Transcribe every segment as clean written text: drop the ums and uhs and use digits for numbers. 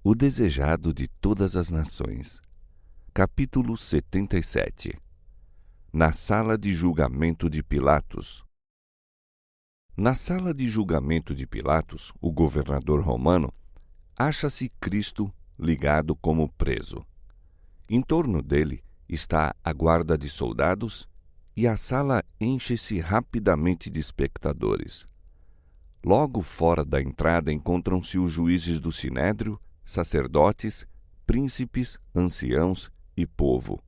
O desejado de todas as nações. Capítulo 77. Na sala de julgamento de Pilatos. Na sala de julgamento de Pilatos, o governador romano, acha-se Cristo ligado como preso. Em torno dele está a guarda de soldados e a sala enche-se rapidamente de espectadores. Logo fora da entrada encontram-se os juízes do Sinédrio, sacerdotes, príncipes, anciãos e povo.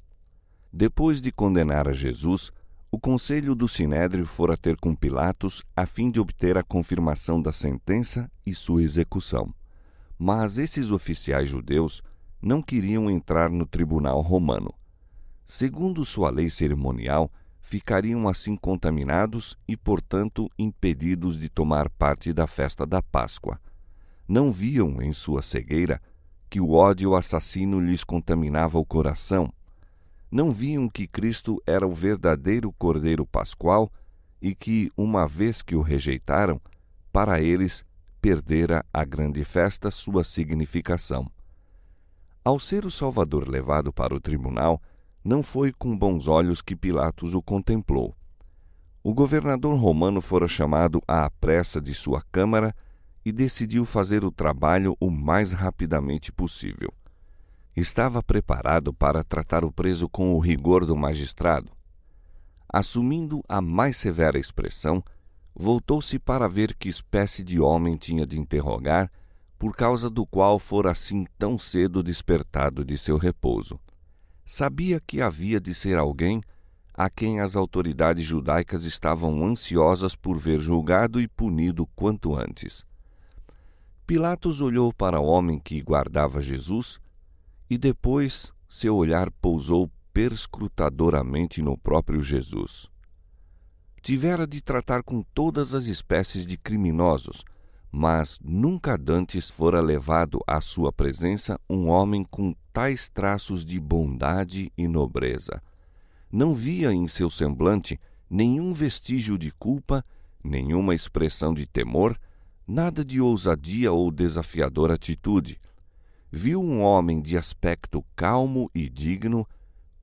Depois de condenar a Jesus, o conselho do Sinédrio fora ter com Pilatos a fim de obter a confirmação da sentença e sua execução. Mas esses oficiais judeus não queriam entrar no tribunal romano. Segundo sua lei cerimonial, ficariam assim contaminados e, portanto, impedidos de tomar parte da festa da Páscoa. Não viam, em sua cegueira, que o ódio assassino lhes contaminava o coração. Não viam que Cristo era o verdadeiro Cordeiro Pascual e que, uma vez que o rejeitaram, para eles perdera a grande festa sua significação. Ao ser o Salvador levado para o tribunal, não foi com bons olhos que Pilatos o contemplou. O governador romano fora chamado à pressa de sua câmara e decidiu fazer o trabalho o mais rapidamente possível. Estava preparado para tratar o preso com o rigor do magistrado. Assumindo a mais severa expressão, voltou-se para ver que espécie de homem tinha de interrogar, por causa do qual fora assim tão cedo despertado de seu repouso. Sabia que havia de ser alguém a quem as autoridades judaicas estavam ansiosas por ver julgado e punido quanto antes. Pilatos olhou para o homem que guardava Jesus e depois seu olhar pousou perscrutadoramente no próprio Jesus. Tivera de tratar com todas as espécies de criminosos, mas nunca dantes fora levado à sua presença um homem com tais traços de bondade e nobreza. Não via em seu semblante nenhum vestígio de culpa, nenhuma expressão de temor, nada de ousadia ou desafiadora atitude. Viu um homem de aspecto calmo e digno,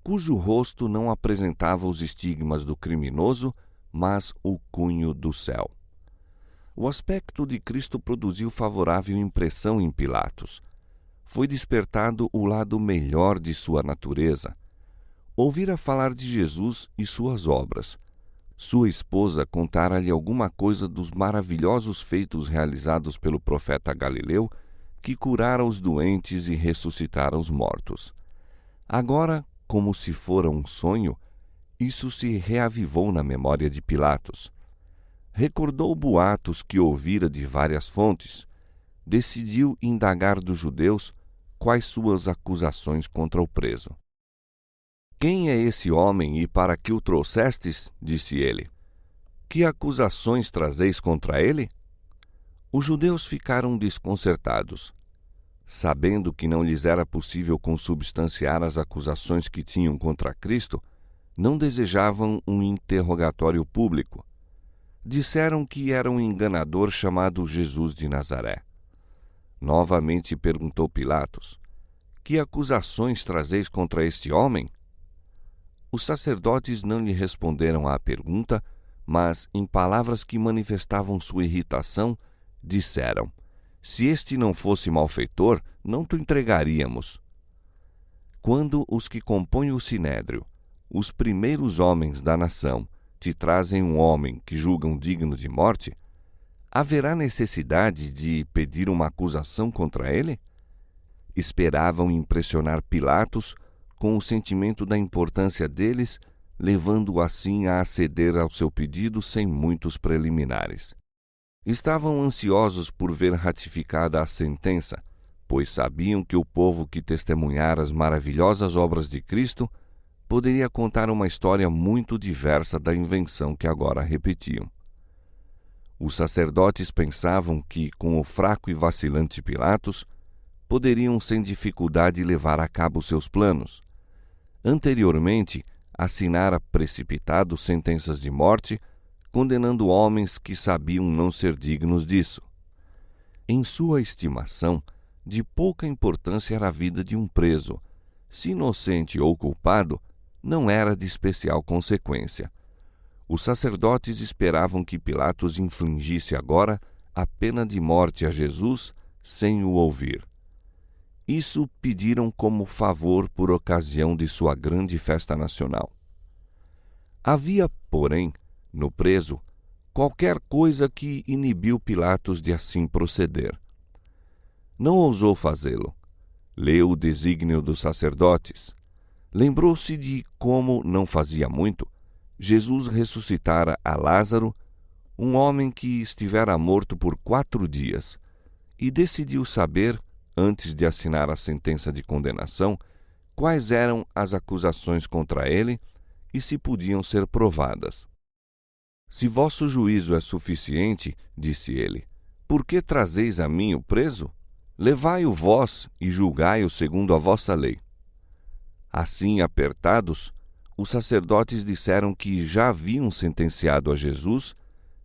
cujo rosto não apresentava os estigmas do criminoso, mas o cunho do céu. O aspecto de Cristo produziu favorável impressão em Pilatos. Foi despertado o lado melhor de sua natureza. Ouvira falar de Jesus e suas obras. Sua esposa contara-lhe alguma coisa dos maravilhosos feitos realizados pelo profeta Galileu, que curara os doentes e ressuscitara os mortos. Agora, como se fora um sonho, isso se reavivou na memória de Pilatos. Recordou boatos que ouvira de várias fontes. Decidiu indagar dos judeus quais suas acusações contra o preso. "Quem é esse homem e para que o trouxestes?" disse ele. "Que acusações trazeis contra ele?" Os judeus ficaram desconcertados. Sabendo que não lhes era possível consubstanciar as acusações que tinham contra Cristo, não desejavam um interrogatório público. Disseram que era um enganador chamado Jesus de Nazaré. Novamente perguntou Pilatos: "Que acusações trazeis contra este homem?" Os sacerdotes não lhe responderam à pergunta, mas, em palavras que manifestavam sua irritação, disseram: "Se este não fosse malfeitor, não te entregaríamos." Quando os que compõem o Sinédrio, os primeiros homens da nação, te trazem um homem que julgam digno de morte, haverá necessidade de pedir uma acusação contra ele? Esperavam impressionar Pilatos com o sentimento da importância deles, levando-o assim a aceder ao seu pedido sem muitos preliminares. Estavam ansiosos por ver ratificada a sentença, pois sabiam que o povo que testemunhara as maravilhosas obras de Cristo poderia contar uma história muito diversa da invenção que agora repetiam. Os sacerdotes pensavam que, com o fraco e vacilante Pilatos, poderiam sem dificuldade levar a cabo seus planos. Anteriormente, assinara precipitado sentenças de morte, condenando homens que sabiam não ser dignos disso. Em sua estimação, de pouca importância era a vida de um preso. Se inocente ou culpado, não era de especial consequência. Os sacerdotes esperavam que Pilatos infligisse agora a pena de morte a Jesus sem o ouvir. Isso pediram como favor por ocasião de sua grande festa nacional. Havia, porém, no preso, qualquer coisa que inibiu Pilatos de assim proceder. Não ousou fazê-lo. Leu o desígnio dos sacerdotes. Lembrou-se de como, não fazia muito, Jesus ressuscitara a Lázaro, um homem que estivera morto por 4 dias, e decidiu saber, antes de assinar a sentença de condenação, quais eram as acusações contra ele e se podiam ser provadas. Se vosso juízo é suficiente, disse ele, por que trazeis a mim o preso? Levai-o vós e julgai-o segundo a vossa lei. Assim, apertados, os sacerdotes disseram que já haviam sentenciado a Jesus,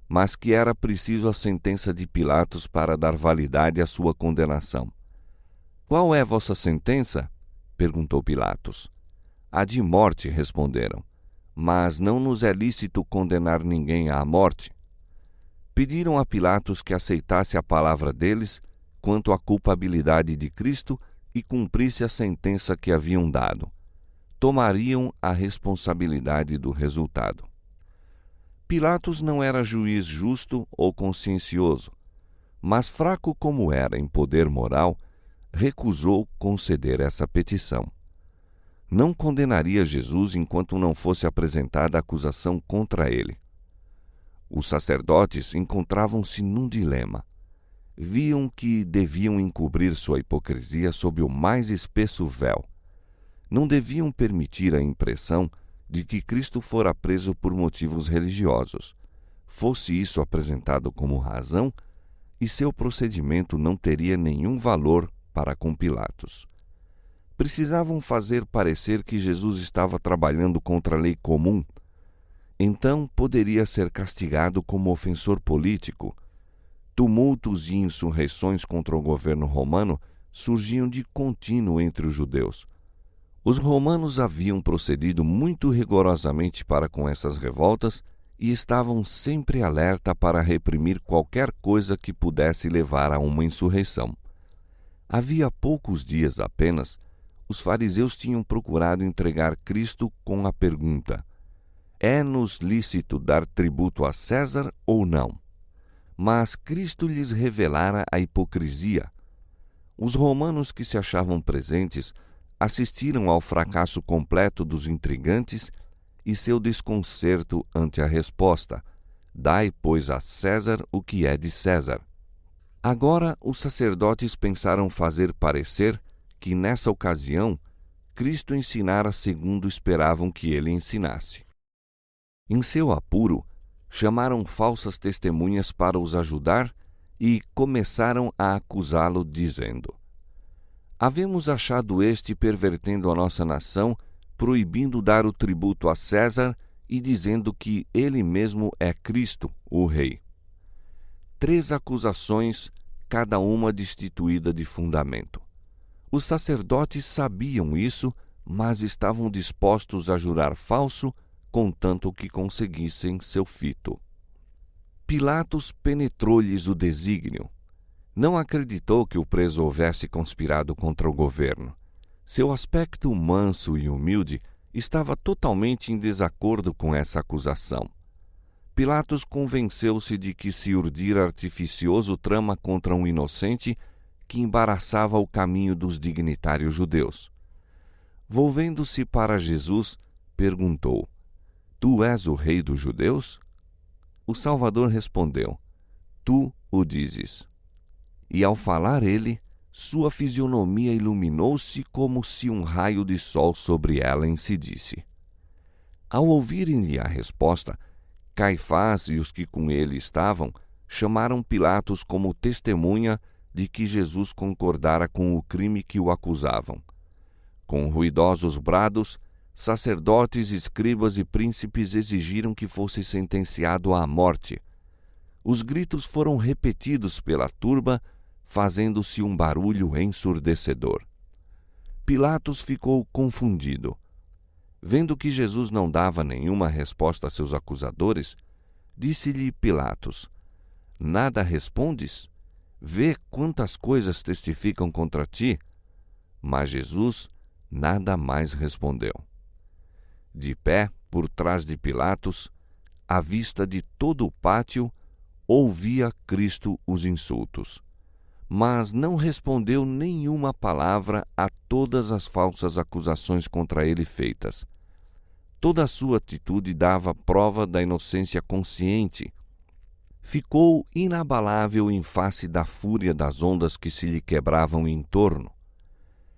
mas que era preciso a sentença de Pilatos para dar validade à sua condenação. Qual é vossa sentença? Perguntou Pilatos. A de morte, responderam, mas não nos é lícito condenar ninguém à morte. Pediram a Pilatos que aceitasse a palavra deles quanto à culpabilidade de Cristo e cumprisse a sentença que haviam dado. Tomariam a responsabilidade do resultado. Pilatos não era juiz justo ou consciencioso, mas fraco como era em poder moral, recusou conceder essa petição. Não condenaria Jesus enquanto não fosse apresentada a acusação contra ele. Os sacerdotes encontravam-se num dilema. Viam que deviam encobrir sua hipocrisia sob o mais espesso véu. Não deviam permitir a impressão de que Cristo fora preso por motivos religiosos. Fosse isso apresentado como razão, e seu procedimento não teria nenhum valor para com Pilatos. Precisavam fazer parecer que Jesus estava trabalhando contra a lei comum. Então poderia ser castigado como ofensor político. Tumultos e insurreições contra o governo romano surgiam de contínuo entre os judeus. Os romanos haviam procedido muito rigorosamente para com essas revoltas e estavam sempre alerta para reprimir qualquer coisa que pudesse levar a uma insurreição. Havia poucos dias apenas, os fariseus tinham procurado entregar Cristo com a pergunta: é-nos lícito dar tributo a César ou não? Mas Cristo lhes revelara a hipocrisia. Os romanos que se achavam presentes assistiram ao fracasso completo dos intrigantes e seu desconcerto ante a resposta: dai, pois, a César o que é de César. Agora os sacerdotes pensaram fazer parecer que, nessa ocasião, Cristo ensinara segundo esperavam que ele ensinasse. Em seu apuro, chamaram falsas testemunhas para os ajudar e começaram a acusá-lo, dizendo: havemos achado este pervertendo a nossa nação, proibindo dar o tributo a César e dizendo que ele mesmo é Cristo, o Rei. 3 acusações, cada uma destituída de fundamento. Os sacerdotes sabiam isso, mas estavam dispostos a jurar falso, contanto que conseguissem seu fito. Pilatos penetrou-lhes o desígnio. Não acreditou que o preso houvesse conspirado contra o governo. Seu aspecto manso e humilde estava totalmente em desacordo com essa acusação. Pilatos convenceu-se de que se urdira artificioso trama contra um inocente que embaraçava o caminho dos dignitários judeus. Volvendo-se para Jesus, perguntou: tu és o rei dos judeus? O Salvador respondeu: tu o dizes. E ao falar ele, sua fisionomia iluminou-se como se um raio de sol sobre ela incidisse. Ao ouvirem-lhe a resposta, Caifás e os que com ele estavam chamaram Pilatos como testemunha de que Jesus concordara com o crime que o acusavam. Com ruidosos brados, sacerdotes, escribas e príncipes exigiram que fosse sentenciado à morte. Os gritos foram repetidos pela turba, fazendo-se um barulho ensurdecedor. Pilatos ficou confundido. Vendo que Jesus não dava nenhuma resposta a seus acusadores, disse-lhe Pilatos: Nada respondes? Vê quantas coisas testificam contra ti. Mas Jesus nada mais respondeu. De pé, por trás de Pilatos, à vista de todo o pátio, ouvia Cristo os insultos, mas não respondeu nenhuma palavra a todas as falsas acusações contra ele feitas. Toda a sua atitude dava prova da inocência consciente. Ficou inabalável em face da fúria das ondas que se lhe quebravam em torno.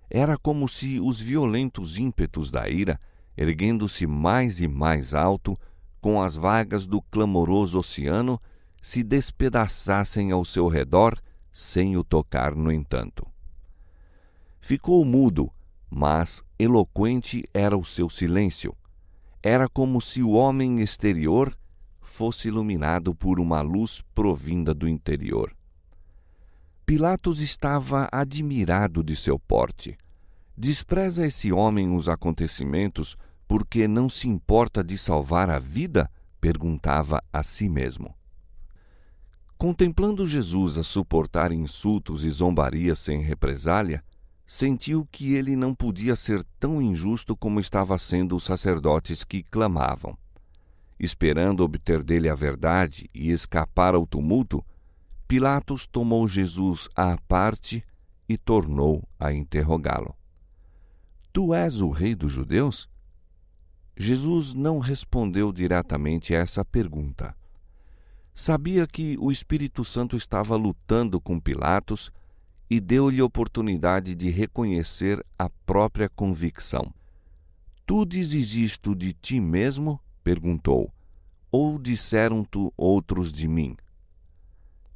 Era como se os violentos ímpetos da ira, erguendo-se mais e mais alto, com as vagas do clamoroso oceano, se despedaçassem ao seu redor, sem o tocar, no entanto. Ficou mudo, mas eloquente era o seu silêncio. Era como se o homem exterior fosse iluminado por uma luz provinda do interior. Pilatos estava admirado de seu porte. Despreza esse homem os acontecimentos porque não se importa de salvar a vida? Perguntava a si mesmo. Contemplando Jesus a suportar insultos e zombarias sem represália, sentiu que ele não podia ser tão injusto como estava sendo os sacerdotes que clamavam. Esperando obter dele a verdade e escapar ao tumulto, Pilatos tomou Jesus à parte e tornou a interrogá-lo. Tu és o rei dos judeus? Jesus não respondeu diretamente a essa pergunta. Sabia que o Espírito Santo estava lutando com Pilatos e deu-lhe oportunidade de reconhecer a própria convicção. Tu dizes isto de ti mesmo? Perguntou. Ou disseram-te outros de mim?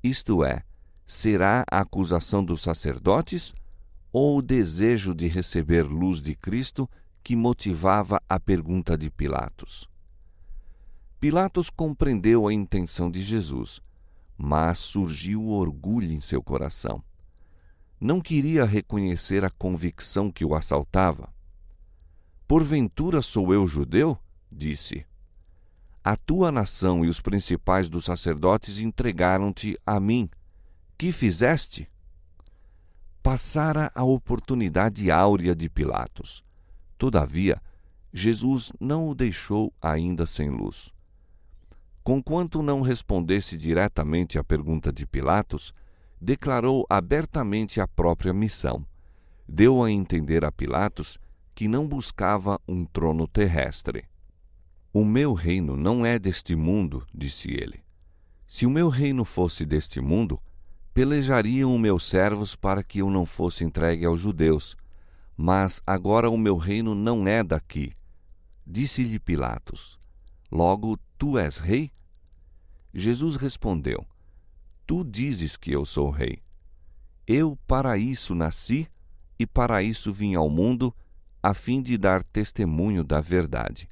Isto é, será a acusação dos sacerdotes ou o desejo de receber luz de Cristo que motivava a pergunta de Pilatos? Pilatos compreendeu a intenção de Jesus, mas surgiu o orgulho em seu coração. Não queria reconhecer a convicção que o assaltava. Porventura sou eu judeu? Disse. A tua nação e os principais dos sacerdotes entregaram-te a mim. Que fizeste? Passara a oportunidade áurea de Pilatos. Todavia, Jesus não o deixou ainda sem luz. Conquanto não respondesse diretamente à pergunta de Pilatos, declarou abertamente a própria missão. Deu a entender a Pilatos que não buscava um trono terrestre. O meu reino não é deste mundo, disse ele. Se o meu reino fosse deste mundo, pelejariam os meus servos para que eu não fosse entregue aos judeus. Mas agora o meu reino não é daqui. Disse-lhe Pilatos: Logo, tu és rei? Jesus respondeu: Tu dizes que eu sou rei. Eu para isso nasci e para isso vim ao mundo, a fim de dar testemunho da verdade.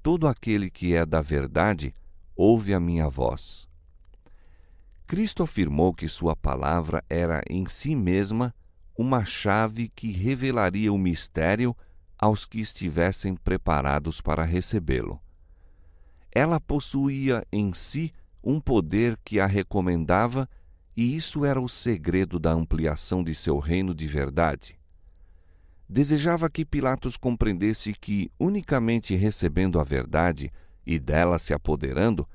Todo aquele que é da verdade ouve a minha voz. Cristo afirmou que sua palavra era em si mesma uma chave que revelaria o mistério aos que estivessem preparados para recebê-lo. Ela possuía em si um poder que a recomendava, e isso era o segredo da ampliação de seu reino de verdade. Desejava que Pilatos compreendesse que, unicamente recebendo a verdade e dela se apoderando,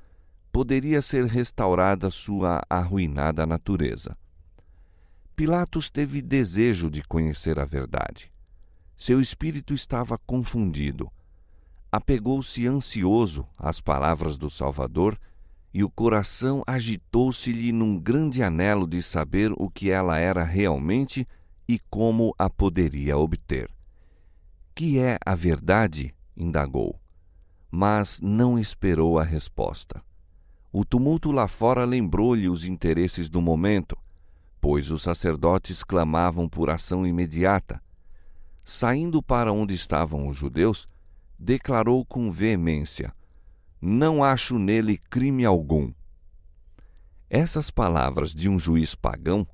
poderia ser restaurada sua arruinada natureza. Pilatos teve desejo de conhecer a verdade. Seu espírito estava confundido. Apegou-se ansioso às palavras do Salvador e o coração agitou-se-lhe num grande anelo de saber o que ela era realmente e como a poderia obter. Que é a verdade? Indagou, mas não esperou a resposta. O tumulto lá fora lembrou-lhe os interesses do momento, pois os sacerdotes clamavam por ação imediata. Saindo para onde estavam os judeus, declarou com veemência: Não acho nele crime algum. Essas palavras de um juiz pagão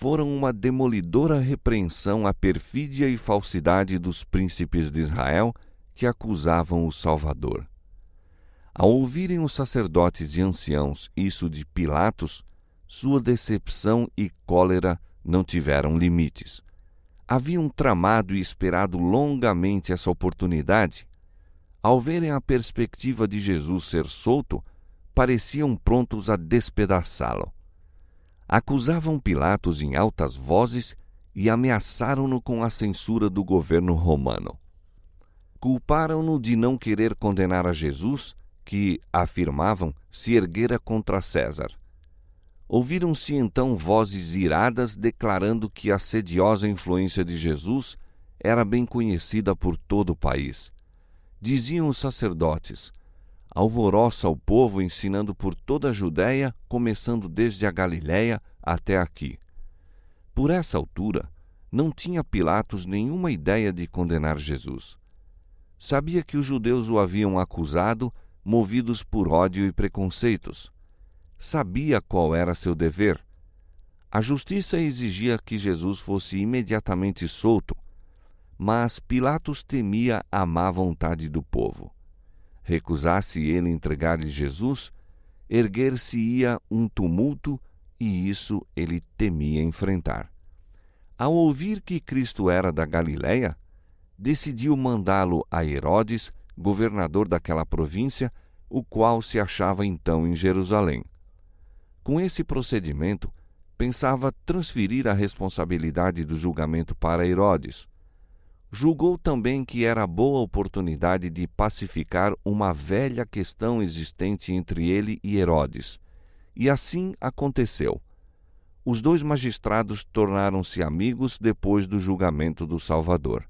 foram uma demolidora repreensão à perfídia e falsidade dos príncipes de Israel que acusavam o Salvador. Ao ouvirem os sacerdotes e anciãos isso de Pilatos, sua decepção e cólera não tiveram limites. Haviam tramado e esperado longamente essa oportunidade. Ao verem a perspectiva de Jesus ser solto, pareciam prontos a despedaçá-lo. Acusavam Pilatos em altas vozes e ameaçaram-no com a censura do governo romano. Culparam-no de não querer condenar a Jesus, que, afirmavam, se erguera contra César. Ouviram-se então vozes iradas declarando que a sediosa influência de Jesus era bem conhecida por todo o país. Diziam os sacerdotes: alvoroça o povo ensinando por toda a Judéia, começando desde a Galiléia até aqui. Por essa altura, não tinha Pilatos nenhuma ideia de condenar Jesus. Sabia que os judeus o haviam acusado, movidos por ódio e preconceitos. Sabia qual era seu dever. A justiça exigia que Jesus fosse imediatamente solto, mas Pilatos temia a má vontade do povo. Recusasse ele entregar-lhe Jesus, erguer-se-ia um tumulto, e isso ele temia enfrentar. Ao ouvir que Cristo era da Galiléia, decidiu mandá-lo a Herodes, governador daquela província, o qual se achava então em Jerusalém. Com esse procedimento, pensava transferir a responsabilidade do julgamento para Herodes. Julgou também que era boa oportunidade de pacificar uma velha questão existente entre ele e Herodes. E assim aconteceu. Os dois magistrados tornaram-se amigos depois do julgamento do Salvador.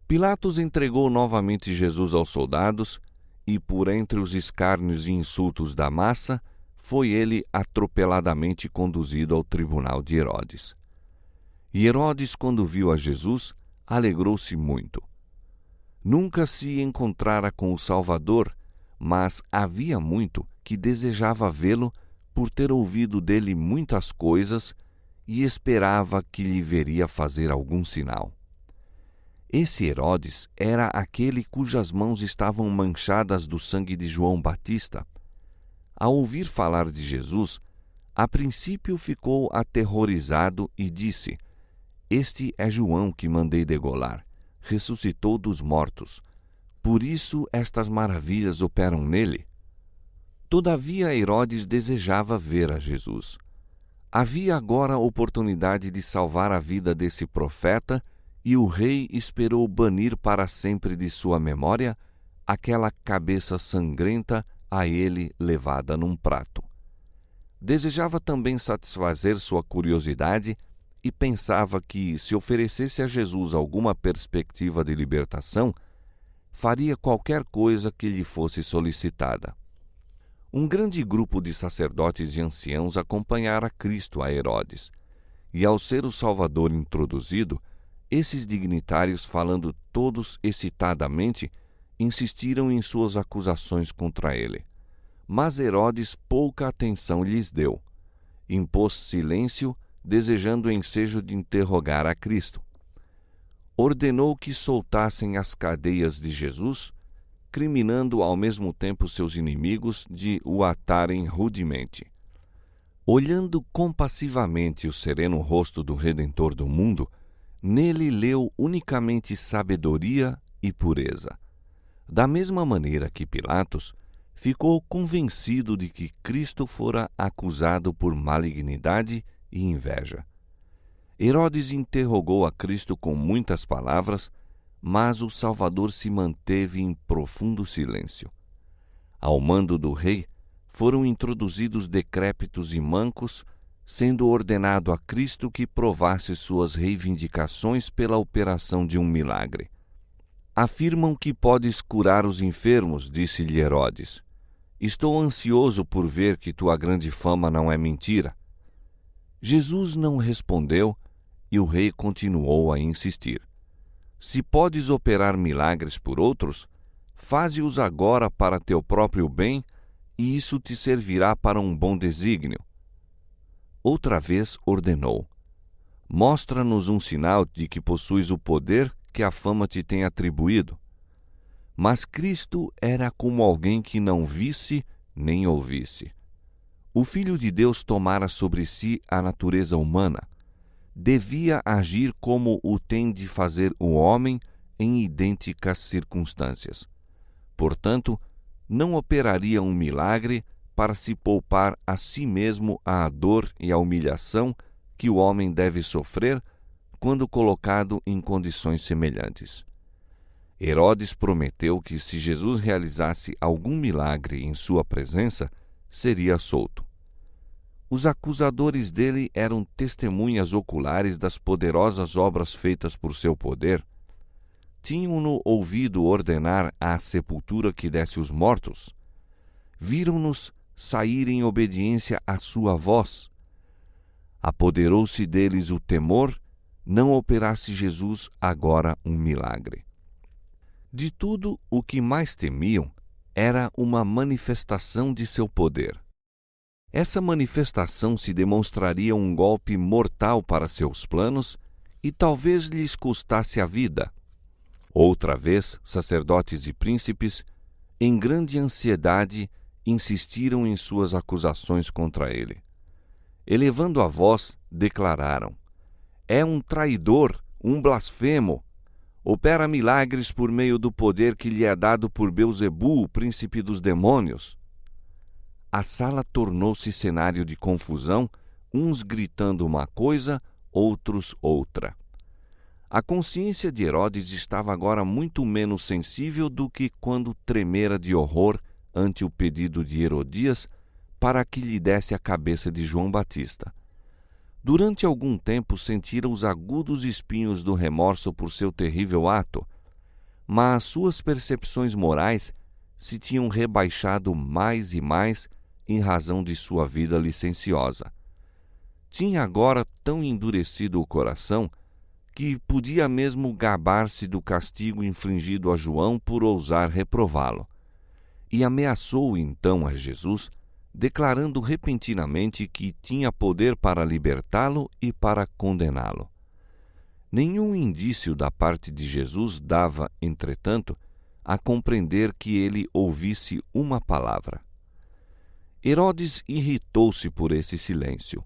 Pilatos entregou novamente Jesus aos soldados e, por entre os escárnios e insultos da massa, foi ele atropeladamente conduzido ao tribunal de Herodes. E Herodes, quando viu a Jesus, alegrou-se muito. Nunca se encontrara com o Salvador, mas havia muito que desejava vê-lo por ter ouvido dele muitas coisas e esperava que lhe veria fazer algum sinal. Esse Herodes era aquele cujas mãos estavam manchadas do sangue de João Batista. Ao ouvir falar de Jesus, a princípio ficou aterrorizado e disse: este é João que mandei degolar, ressuscitou dos mortos. Por isso estas maravilhas operam nele. Todavia Herodes desejava ver a Jesus. Havia agora a oportunidade de salvar a vida desse profeta, e o rei esperou banir para sempre de sua memória aquela cabeça sangrenta a ele levada num prato. Desejava também satisfazer sua curiosidade e pensava que, se oferecesse a Jesus alguma perspectiva de libertação, faria qualquer coisa que lhe fosse solicitada. Um grande grupo de sacerdotes e anciãos acompanhara Cristo a Herodes, e ao ser o Salvador introduzido, esses dignitários, falando todos excitadamente, insistiram em suas acusações contra ele. Mas Herodes pouca atenção lhes deu. Impôs silêncio, desejando o ensejo de interrogar a Cristo. Ordenou que soltassem as cadeias de Jesus, criminando ao mesmo tempo seus inimigos de o atarem rudemente. Olhando compassivamente o sereno rosto do Redentor do mundo, nele leu unicamente sabedoria e pureza. Da mesma maneira que Pilatos, ficou convencido de que Cristo fora acusado por malignidade e inveja. Herodes interrogou a Cristo com muitas palavras, mas o Salvador se manteve em profundo silêncio. Ao mando do rei, foram introduzidos decrépitos e mancos, sendo ordenado a Cristo que provasse suas reivindicações pela operação de um milagre. Afirmam que podes curar os enfermos, disse-lhe Herodes. Estou ansioso por ver que tua grande fama não é mentira. Jesus não respondeu e o rei continuou a insistir. Se podes operar milagres por outros, faze-os agora para teu próprio bem, e isso te servirá para um bom desígnio. Outra vez ordenou: Mostra-nos um sinal de que possuis o poder que a fama te tem atribuído. Mas Cristo era como alguém que não visse nem ouvisse. O Filho de Deus tomara sobre si a natureza humana. Devia agir como o tem de fazer o homem em idênticas circunstâncias. Portanto, não operaria um milagre para se poupar a si mesmo a dor e a humilhação que o homem deve sofrer quando colocado em condições semelhantes. Herodes prometeu que, se Jesus realizasse algum milagre em sua presença, seria solto. Os acusadores dele eram testemunhas oculares das poderosas obras feitas por seu poder. Tinham-no ouvido ordenar à sepultura que desse os mortos. Viram-nos sair em obediência à sua voz. Apoderou-se deles o temor, não operasse Jesus agora um milagre. De tudo, o que mais temiam era uma manifestação de seu poder. Essa manifestação se demonstraria um golpe mortal para seus planos e talvez lhes custasse a vida. Outra vez, sacerdotes e príncipes, em grande ansiedade, insistiram em suas acusações contra ele. Elevando a voz, declararam: é um traidor, um blasfemo. Opera milagres por meio do poder que lhe é dado por Belzebu, o príncipe dos demônios. A sala tornou-se cenário de confusão, uns gritando uma coisa, outros outra. A consciência de Herodes estava agora muito menos sensível do que quando tremera de horror ante o pedido de Herodias para que lhe desse a cabeça de João Batista. Durante algum tempo sentira os agudos espinhos do remorso por seu terrível ato, mas suas percepções morais se tinham rebaixado mais e mais em razão de sua vida licenciosa. Tinha agora tão endurecido o coração que podia mesmo gabar-se do castigo infligido a João por ousar reprová-lo. E ameaçou então a Jesus, declarando repentinamente que tinha poder para libertá-lo e para condená-lo. Nenhum indício da parte de Jesus dava, entretanto, a compreender que ele ouvisse uma palavra. Herodes irritou-se por esse silêncio.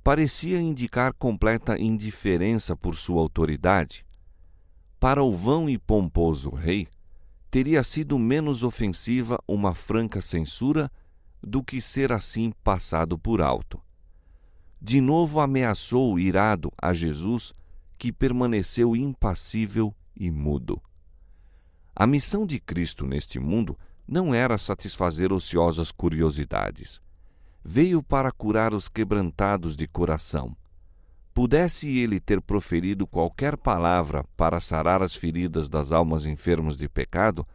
Parecia indicar completa indiferença por sua autoridade. Para o vão e pomposo rei, teria sido menos ofensiva uma franca censura do que ser assim passado por alto. De novo ameaçou irado a Jesus, que permaneceu impassível e mudo. A missão de Cristo neste mundo não era satisfazer ociosas curiosidades. Veio para curar os quebrantados de coração. Pudesse ele ter proferido qualquer palavra para sarar as feridas das almas enfermas de pecado,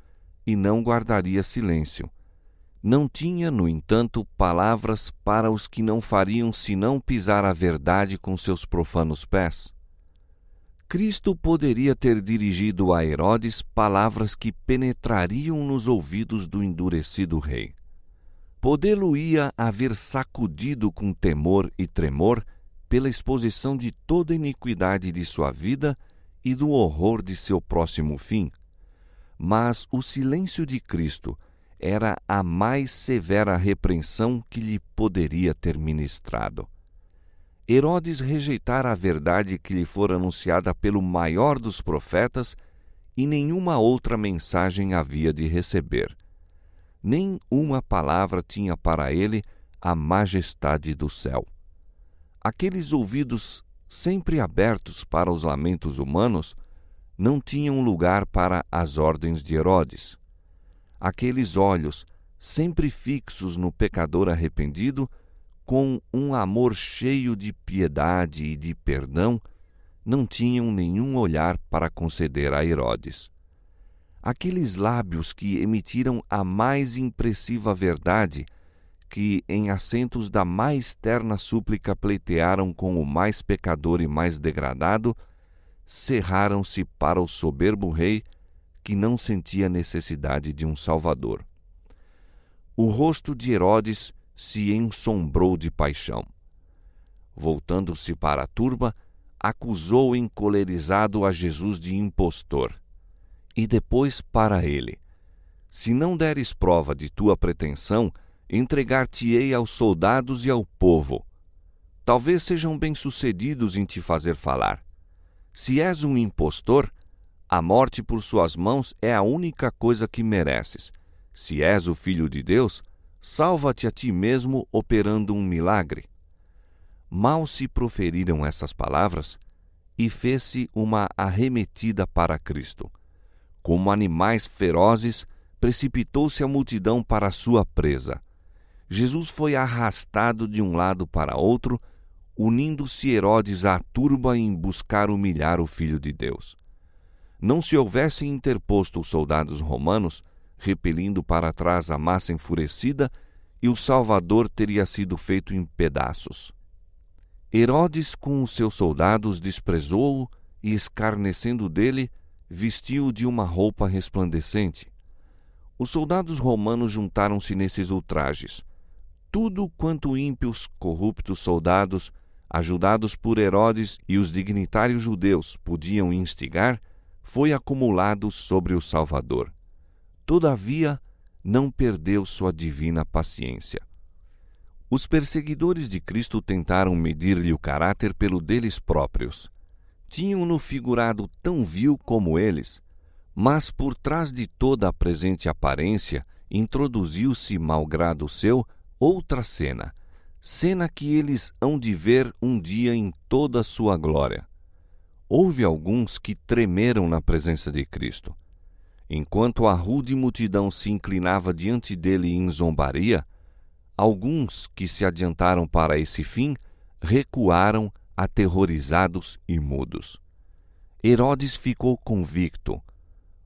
e não guardaria silêncio. Não tinha, no entanto, palavras para os que não fariam senão pisar a verdade com seus profanos pés. Cristo poderia ter dirigido a Herodes palavras que penetrariam nos ouvidos do endurecido rei. Podê-lo-ia haver sacudido com temor e tremor pela exposição de toda a iniquidade de sua vida e do horror de seu próximo fim. Mas o silêncio de Cristo era a mais severa repreensão que lhe poderia ter ministrado. Herodes rejeitara a verdade que lhe fora anunciada pelo maior dos profetas e nenhuma outra mensagem havia de receber. Nem uma palavra tinha para ele a majestade do céu. Aqueles ouvidos sempre abertos para os lamentos humanos não tinham lugar para as ordens de Herodes. Aqueles olhos, sempre fixos no pecador arrependido, com um amor cheio de piedade e de perdão, não tinham nenhum olhar para conceder a Herodes. Aqueles lábios que emitiram a mais impressiva verdade, que em acentos da mais terna súplica pleitearam com o mais pecador e mais degradado, cerraram-se para o soberbo rei, que não sentia necessidade de um salvador. O rosto de Herodes se ensombrou de paixão. Voltando-se para a turba, acusou encolerizado a Jesus de impostor. E depois para ele: se não deres prova de tua pretensão, entregar-te-ei aos soldados e ao povo. Talvez sejam bem-sucedidos em te fazer falar. Se és um impostor, a morte por suas mãos é a única coisa que mereces. Se és o Filho de Deus, salva-te a ti mesmo operando um milagre. Mal se proferiram essas palavras, e fez-se uma arremetida para Cristo. Como animais ferozes, precipitou-se a multidão para a sua presa. Jesus foi arrastado de um lado para outro, unindo-se Herodes à turba em buscar humilhar o Filho de Deus. Não se houvessem interposto os soldados romanos, repelindo para trás a massa enfurecida, e o Salvador teria sido feito em pedaços. Herodes, com os seus soldados, desprezou-o e, escarnecendo dele, vestiu-o de uma roupa resplandecente. Os soldados romanos juntaram-se nesses ultrajes. Tudo quanto ímpios, corruptos soldados, ajudados por Herodes e os dignitários judeus, podiam instigar, foi acumulado sobre o Salvador. Todavia, não perdeu sua divina paciência. Os perseguidores de Cristo tentaram medir-lhe o caráter pelo deles próprios. Tinham-no figurado tão vil como eles, mas por trás de toda a presente aparência introduziu-se, malgrado seu, outra cena que eles hão de ver um dia em toda a sua glória. Houve alguns que tremeram na presença de Cristo. Enquanto a rude multidão se inclinava diante dele em zombaria, alguns que se adiantaram para esse fim recuaram, aterrorizados e mudos. Herodes ficou convicto.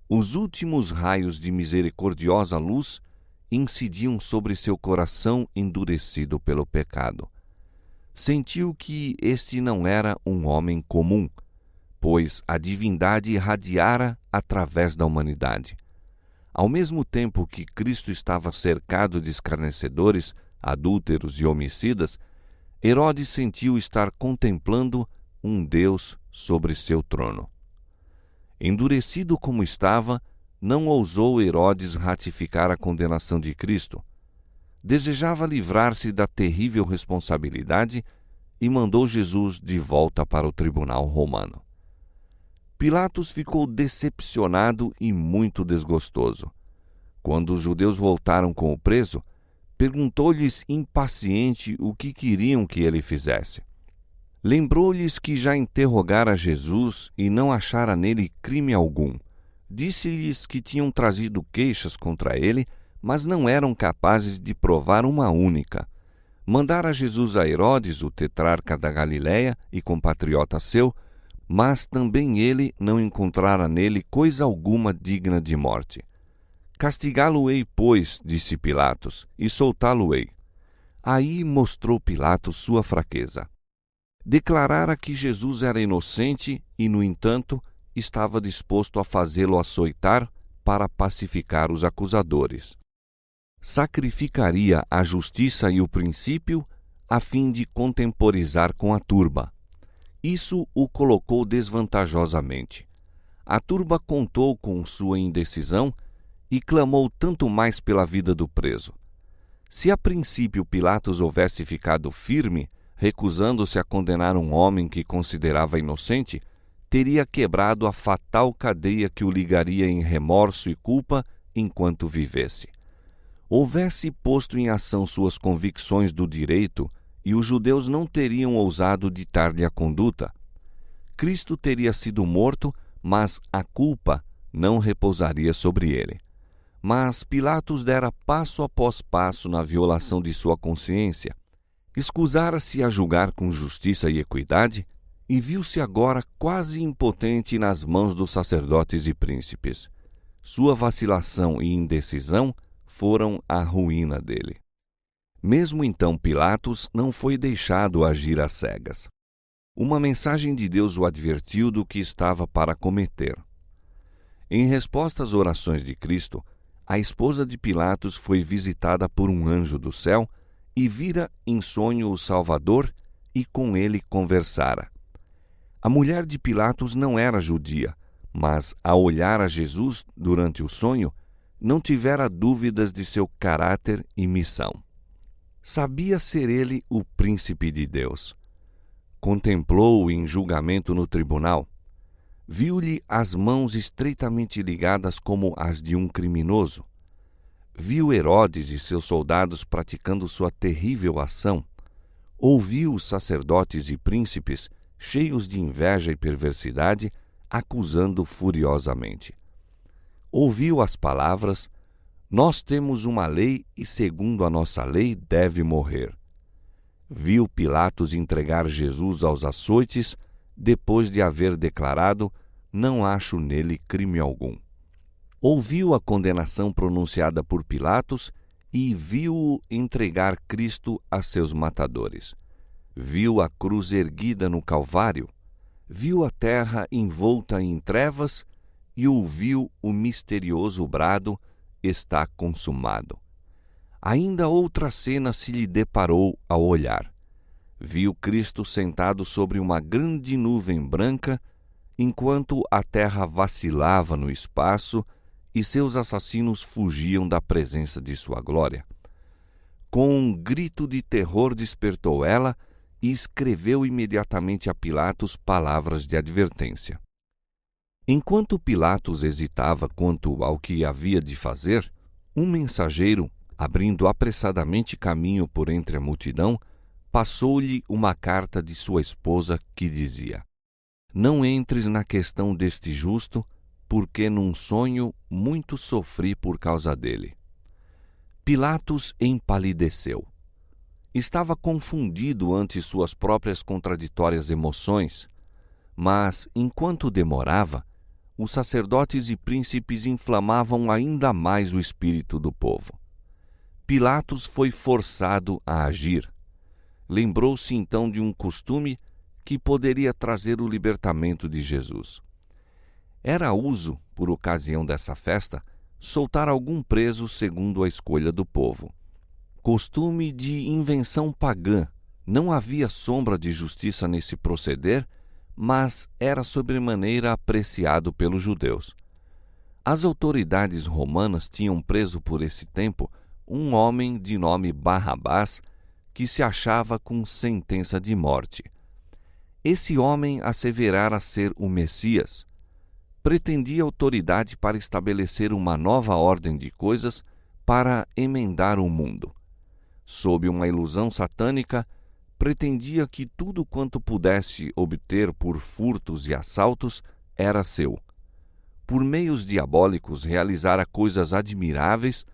Os últimos raios de misericordiosa luz incidiam sobre seu coração endurecido pelo pecado. Sentiu que este não era um homem comum, pois a divindade irradiara através da humanidade. Ao mesmo tempo que Cristo estava cercado de escarnecedores, adúlteros e homicidas, Herodes sentiu estar contemplando um Deus sobre seu trono. Endurecido como estava, não ousou Herodes ratificar a condenação de Cristo. Desejava livrar-se da terrível responsabilidade e mandou Jesus de volta para o tribunal romano. Pilatos ficou decepcionado e muito desgostoso. Quando os judeus voltaram com o preso, perguntou-lhes impaciente o que queriam que ele fizesse. Lembrou-lhes que já interrogara Jesus e não achara nele crime algum. Disse-lhes que tinham trazido queixas contra ele, mas não eram capazes de provar uma única. Mandara Jesus a Herodes, o tetrarca da Galiléia e compatriota seu, mas também ele não encontrara nele coisa alguma digna de morte. Castigá-lo-ei, pois, disse Pilatos, e soltá-lo-ei. Aí mostrou Pilatos sua fraqueza. Declarara que Jesus era inocente e, no entanto, estava disposto a fazê-lo açoitar para pacificar os acusadores. Sacrificaria a justiça e o princípio a fim de contemporizar com a turba. Isso o colocou desvantajosamente. A turba contou com sua indecisão e clamou tanto mais pela vida do preso. Se a princípio Pilatos houvesse ficado firme, recusando-se a condenar um homem que considerava inocente, teria quebrado a fatal cadeia que o ligaria em remorso e culpa enquanto vivesse. Houvesse posto em ação suas convicções do direito e os judeus não teriam ousado ditar-lhe a conduta. Cristo teria sido morto, mas a culpa não repousaria sobre ele. Mas Pilatos dera passo após passo na violação de sua consciência. Escusara-se a julgar com justiça e equidade e viu-se agora quase impotente nas mãos dos sacerdotes e príncipes. Sua vacilação e indecisão foram a ruína dele. Mesmo então Pilatos não foi deixado agir às cegas. Uma mensagem de Deus o advertiu do que estava para cometer. Em resposta às orações de Cristo, a esposa de Pilatos foi visitada por um anjo do céu e vira em sonho o Salvador e com ele conversara. A mulher de Pilatos não era judia, mas, ao olhar a Jesus durante o sonho, não tivera dúvidas de seu caráter e missão. Sabia ser ele o príncipe de Deus. Contemplou-o em julgamento no tribunal. Viu-lhe as mãos estreitamente ligadas como as de um criminoso. Viu Herodes e seus soldados praticando sua terrível ação. Ouviu os sacerdotes e príncipes, cheios de inveja e perversidade, acusando furiosamente. Ouviu as palavras: "Nós temos uma lei e, segundo a nossa lei, deve morrer." Viu Pilatos entregar Jesus aos açoites, depois de haver declarado: "Não acho nele crime algum." Ouviu a condenação pronunciada por Pilatos e viu-o entregar Cristo a seus matadores. Viu a cruz erguida no Calvário, viu a terra envolta em trevas e ouviu o misterioso brado: "Está consumado." Ainda outra cena se lhe deparou ao olhar. Viu Cristo sentado sobre uma grande nuvem branca, enquanto a terra vacilava no espaço e seus assassinos fugiam da presença de sua glória. Com um grito de terror despertou ela e escreveu imediatamente a Pilatos palavras de advertência. Enquanto Pilatos hesitava quanto ao que havia de fazer, um mensageiro, abrindo apressadamente caminho por entre a multidão, passou-lhe uma carta de sua esposa que dizia: "Não entres na questão deste justo, porque num sonho muito sofri por causa dele." Pilatos empalideceu. Estava confundido ante suas próprias contraditórias emoções, mas, enquanto demorava, os sacerdotes e príncipes inflamavam ainda mais o espírito do povo. Pilatos foi forçado a agir. Lembrou-se então de um costume que poderia trazer o libertamento de Jesus. Era uso, por ocasião dessa festa, soltar algum preso segundo a escolha do povo. Costume de invenção pagã, não havia sombra de justiça nesse proceder, mas era sobremaneira apreciado pelos judeus. As autoridades romanas tinham preso por esse tempo um homem de nome Barrabás, que se achava com sentença de morte. Esse homem asseverara ser o Messias. Pretendia autoridade para estabelecer uma nova ordem de coisas para emendar o mundo. Sob uma ilusão satânica, pretendia que tudo quanto pudesse obter por furtos e assaltos era seu. Por meios diabólicos realizara coisas admiráveis,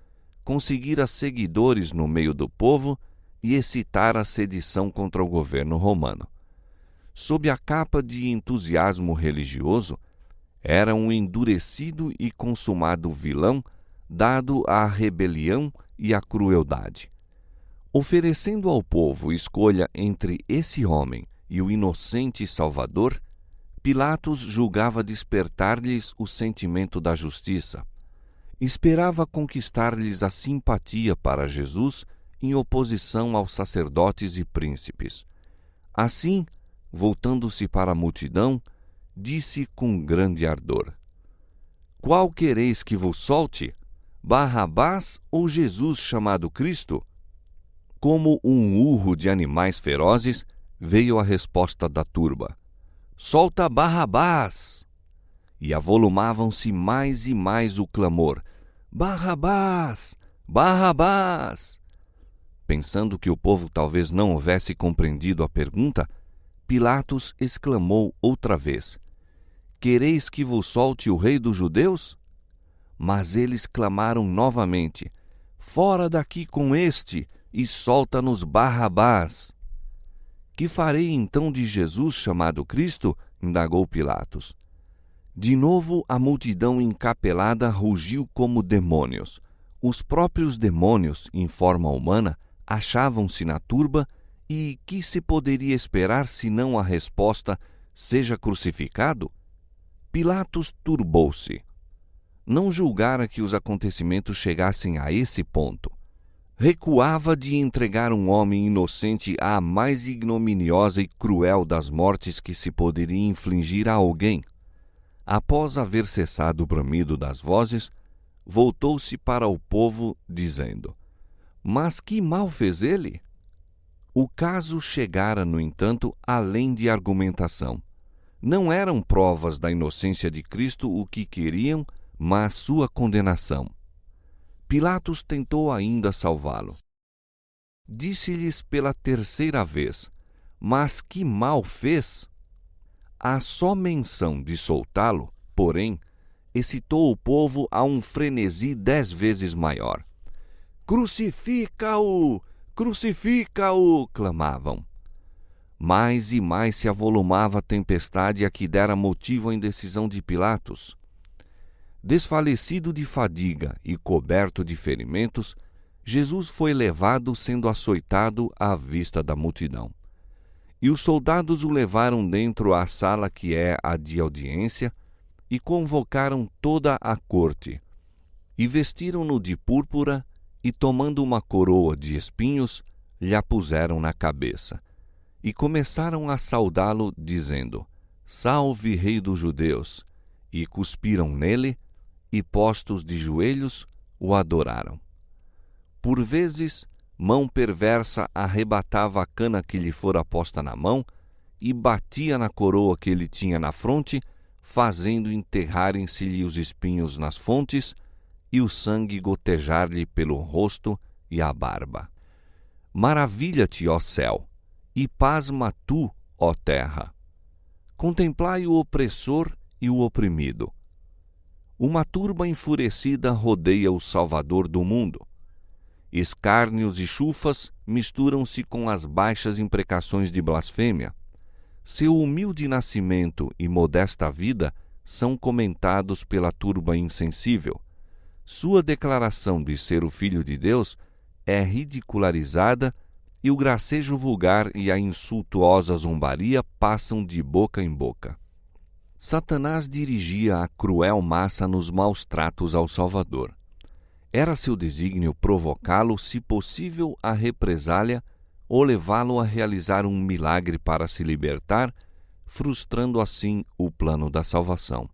conseguira seguidores no meio do povo e excitara a sedição contra o governo romano. Sob a capa de entusiasmo religioso, era um endurecido e consumado vilão, dado à rebelião e à crueldade. Oferecendo ao povo escolha entre esse homem e o inocente Salvador, Pilatos julgava despertar-lhes o sentimento da justiça. Esperava conquistar-lhes a simpatia para Jesus em oposição aos sacerdotes e príncipes. Assim, voltando-se para a multidão, disse com grande ardor: "Qual quereis que vos solte? Barrabás ou Jesus chamado Cristo?" Como um urro de animais ferozes, veio a resposta da turba: "Solta Barrabás!" E avolumavam-se mais e mais o clamor: "Barrabás! Barrabás!" Pensando que o povo talvez não houvesse compreendido a pergunta, Pilatos exclamou outra vez: "Quereis que vos solte o rei dos judeus?" Mas eles clamaram novamente: "Fora daqui com este e solta-nos Barrabás." "Que farei então de Jesus chamado Cristo?" indagou Pilatos. De novo a multidão encapelada rugiu como demônios. Os próprios demônios, em forma humana, achavam-se na turba e que se poderia esperar senão a resposta: "Seja crucificado"? Pilatos turbou-se. Não julgara que os acontecimentos chegassem a esse ponto. recuava de entregar um homem inocente à mais ignominiosa e cruel das mortes que se poderia infligir a alguém. Após haver cessado o bramido das vozes, voltou-se para o povo, dizendo: Mas que mal fez ele? O caso chegara, no entanto, além de argumentação. Não eram provas da inocência de Cristo o que queriam, mas sua condenação. Pilatos tentou ainda salvá-lo. Disse-lhes pela terceira vez: Mas que mal fez? A só menção de soltá-lo, porém, excitou o povo a um frenesi 10 vezes maior. Crucifica-o! Crucifica-o! Clamavam. Mais e mais se avolumava a tempestade a que dera motivo à indecisão de Pilatos. Desfalecido de fadiga e coberto de ferimentos, Jesus foi levado sendo açoitado à vista da multidão. E os soldados o levaram dentro à sala que é a de audiência e convocaram toda a corte. E vestiram-no de púrpura e, tomando uma coroa de espinhos, lhe a puseram na cabeça. E começaram a saudá-lo, dizendo: Salve, Rei dos Judeus! E cuspiram nele, e postos de joelhos, o adoraram. Por vezes, mão perversa arrebatava a cana que lhe fora posta na mão e batia na coroa que ele tinha na fronte, fazendo enterrarem-se-lhe os espinhos nas fontes e o sangue gotejar-lhe pelo rosto e a barba. Maravilha-te, ó céu, e pasma tu, ó terra. Contemplai o opressor e o oprimido. Uma turba enfurecida rodeia o Salvador do mundo. Escárnios e chufas misturam-se com as baixas imprecações de blasfêmia. Seu humilde nascimento e modesta vida são comentados pela turba insensível. Sua declaração de ser o Filho de Deus é ridicularizada e o gracejo vulgar e a insultuosa zombaria passam de boca em boca. Satanás dirigia a cruel massa nos maus tratos ao Salvador. Era seu desígnio provocá-lo, se possível, à represália ou levá-lo a realizar um milagre para se libertar, frustrando assim o plano da salvação.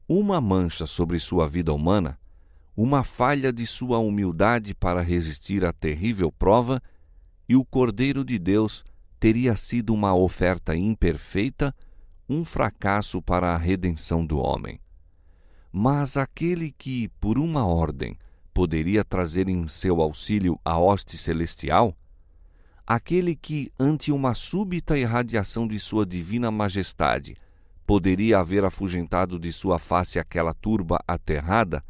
Uma mancha sobre sua vida humana, uma falha de sua humildade para resistir à terrível prova, e o Cordeiro de Deus teria sido uma oferta imperfeita, um fracasso para a redenção do homem. Mas aquele que, por uma ordem, poderia trazer em seu auxílio a hoste celestial, aquele que, ante uma súbita irradiação de sua divina majestade, poderia haver afugentado de sua face aquela turba aterrada,